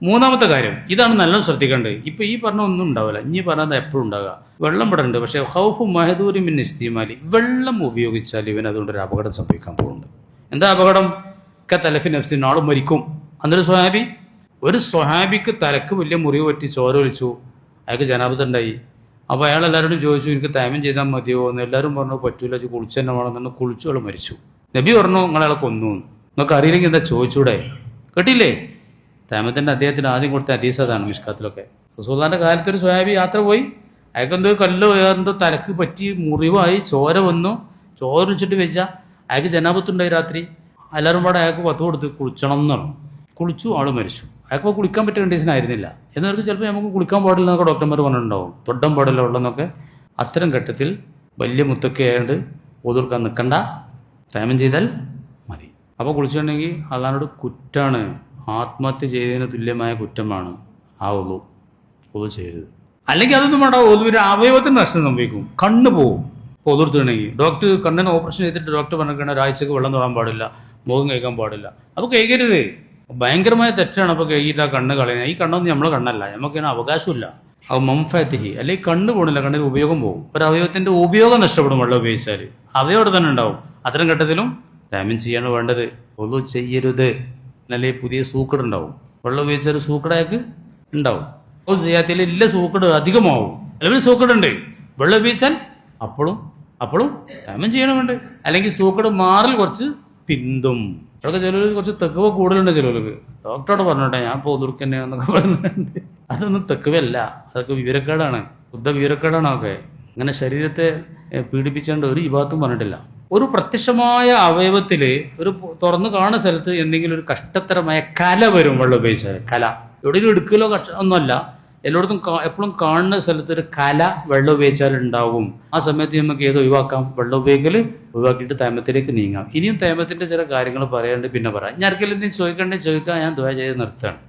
മൂന്നാമത്തെ കാര്യം, ഇതാണ് നല്ലോണം ശ്രദ്ധിക്കേണ്ടത്. ഇപ്പം ഈ പറഞ്ഞ ഒന്നും ഉണ്ടാവില്ല, ഇനി പറഞ്ഞത് എപ്പോഴും ഉണ്ടാകുക. വെള്ളം ഇവിടെ ഉണ്ട്, പക്ഷേ ഹൗഫു മഹദൂരി മിൻ ഇസ്തിമാലി, വെള്ളം ഉപയോഗിച്ചാൽ ഇവൻ അതുകൊണ്ടൊരു അപകടം സംഭവിക്കാൻ പോകുന്നുണ്ട്. എന്താ അപകടം? തലഫി നഫ്സിൻ, ആൾ മരിക്കും. അന്നൊരു സ്വഹാബിക്ക് തലക്ക് വലിയ മുറിവ് പറ്റി ചോര ഒലിച്ചു, അയാൾക്ക് ജനാബത്തുണ്ടായി. അപ്പോൾ അയാൾ എല്ലാവരോടും ചോദിച്ചു, എനിക്ക് തൈമം ചെയ്താൽ മതിയോ എന്ന്. എല്ലാവരും പറഞ്ഞു പറ്റൂല, കുളിച്ച് തന്നെ വേണമെന്നു. കുളിച്ചു അയാൾ മരിച്ചു. നബി പറഞ്ഞു നിങ്ങളയാളെ കൊന്നു. നിങ്ങൾക്ക് അറിയില്ലെങ്കിൽ എന്താ ചോദിച്ചൂടെ? കേട്ടില്ലേ? തൈമത്തിൻ്റെ അദ്ദേഹത്തിന് ആദ്യം കൊടുത്ത ഹദീസ് അതാണ് മിഷ്കാത്തിലൊക്കെ. റസൂലുള്ളാഹിന്റെ കാലത്ത് ഒരു സ്വഹാബി യാത്ര പോയി, അയാൾക്ക് എന്തോ കല്ലോ എന്തോ തലക്ക് പറ്റി മുറിവായി, ചോര വന്നു. ചോര ഒലിച്ചിട്ട് വെച്ചാൽ അയാൾക്ക് ജനാബത്തുണ്ടായി രാത്രി. എല്ലാവരും പാടെ അയാൾക്ക് പത്ത് കൊടുത്ത് കുളിച്ചണം എന്ന് പറഞ്ഞു. കുളിച്ചു, ആൾ മരിച്ചു. അയാൾക്ക് കുളിക്കാൻ പറ്റിയ കണ്ടീഷനായിരുന്നില്ല. എന്നവർക്ക് ചിലപ്പോൾ നമുക്ക് കുളിക്കാൻ പാടില്ല എന്നൊക്കെ ഡോക്ടർമാർ പറഞ്ഞിട്ടുണ്ടാവും, തൊട്ടം പാടില്ല ഉള്ളതെന്നൊക്കെ. അത്തരം ഘട്ടത്തിൽ വലിയ മുത്തൊക്കെ ആയതുകൊണ്ട് ഓതുർക്കാൻ നിൽക്കണ്ട, തൈമം ചെയ്താൽ മതി. അപ്പോൾ കുളിച്ചിട്ടുണ്ടെങ്കിൽ അള്ളാഹുവിനോട് കുറ്റാണ്, ആത്മഹത്യ ചെയ്തതിന് തുല്യമായ കുറ്റമാണ് ആ ഒതു ചെയ്തത്. അല്ലെങ്കിൽ അതൊന്നും വേണ്ട, ഒതുവിന് അവയവത്തിന് നഷ്ടം സംഭവിക്കും, കണ്ണ് പോവും. ഇപ്പോൾ ഒതുർത്തിട്ടുണ്ടെങ്കിൽ ഡോക്ടർ കണ്ണിന് ഓപ്പറേഷൻ ചെയ്തിട്ട് ഡോക്ടർ പറഞ്ഞിരിക്കണം ഒരാഴ്ചക്ക് വെള്ളം തൊടാൻ പാടില്ല, മുഖം കഴിക്കാൻ പാടില്ല. അപ്പോൾ കഴിക്കരുത്, ഭയങ്കരമായ തെറ്റാണ്. അപ്പോൾ കഴുകിയിട്ട് ആ കണ്ണ് കളയുന്നത്. ഈ കണ്ണൊന്നും നമ്മളെ കണ്ണല്ല, നമുക്കതിന് അവകാശമില്ല. അത് മംഫാത്തിഹി, അല്ലെങ്കിൽ കണ്ണ് പോകണില്ല, കണ്ണിന് ഉപയോഗം പോകും. ഒരു അവയവത്തിൻ്റെ ഉപയോഗം നഷ്ടപ്പെടും വെള്ളം ഉപയോഗിച്ചാൽ, അവയോടെ തന്നെ ഉണ്ടാവും. അത്തരം ഘട്ടത്തിലും തൈമം ചെയ്യാണ് വേണ്ടത്. ഒതു ചെയ്യരുത്, നല്ല പുതിയ സൂക്കട് ഉണ്ടാവും. വെള്ളം ഉപയോഗിച്ചാൽ സൂക്കടയൊക്കെ ഉണ്ടാവും. ഒതു ചെയ്യാത്തിൽ ഇല്ല സൂക്കട് അധികമാവും. അല്ലെങ്കിൽ സൂക്കടുണ്ട്, വെള്ളം ഉപയോഗിച്ചാൽ അപ്പോഴും തൈമം ചെയ്യണം വേണ്ടത്. അല്ലെങ്കിൽ സൂക്കട് മാറൽ കുറച്ച് പിന്തും. അതൊക്കെ ചിലവർ കുറച്ച് തെക്കുവ കൂടുതലുണ്ട് ചിലവർക്ക്. ഡോക്ടറോട് പറഞ്ഞോട്ടെ ഞാൻ പോതുർക്ക് തന്നെയാണെന്നൊക്കെ പറഞ്ഞിട്ടുണ്ട്. അതൊന്നും തെക്കുവല്ല, അതൊക്കെ വിവരക്കേടാണ്, ശുദ്ധ വിവരക്കേടാണ്. ഒക്കെ അങ്ങനെ ശരീരത്തെ പീഡിപ്പിച്ചുകൊണ്ട് ഒരു ഇബാദത്തും പറഞ്ഞിട്ടില്ല. ഒരു പ്രത്യക്ഷമായ അവയവത്തിൽ ഒരു തുറന്നു കാണുന്ന സ്ഥലത്ത് എന്തെങ്കിലും ഒരു കഷ്ടത്തരമായ കല വരും വെള്ളം ഉപയോഗിച്ചാൽ. കല എവിടെയെങ്കിലും എടുക്കലോ ഒന്നുമല്ല, എല്ലായിടത്തും എപ്പോഴും കാണുന്ന സ്ഥലത്ത് ഒരു കല വെള്ളം ഉപയോഗിച്ചാൽ ഉണ്ടാവും. ആ സമയത്ത് നമുക്ക് ഏത് ഒഴിവാക്കാം? വെള്ളം ഉപയോഗിക്കൽ ഒഴിവാക്കിയിട്ട് തൈമത്തിലേക്ക് നീങ്ങാം. ഇനിയും തൈമത്തിൻ്റെ ചില കാര്യങ്ങൾ പറയാണ്ട് പിന്നെ പറയാം. ഞാൻ ആർക്കെങ്കിലും എന്തെങ്കിലും ചോദിക്കാൻ ഞാൻ ദുആ ചെയ്ത് നിർത്തുകയാണ്.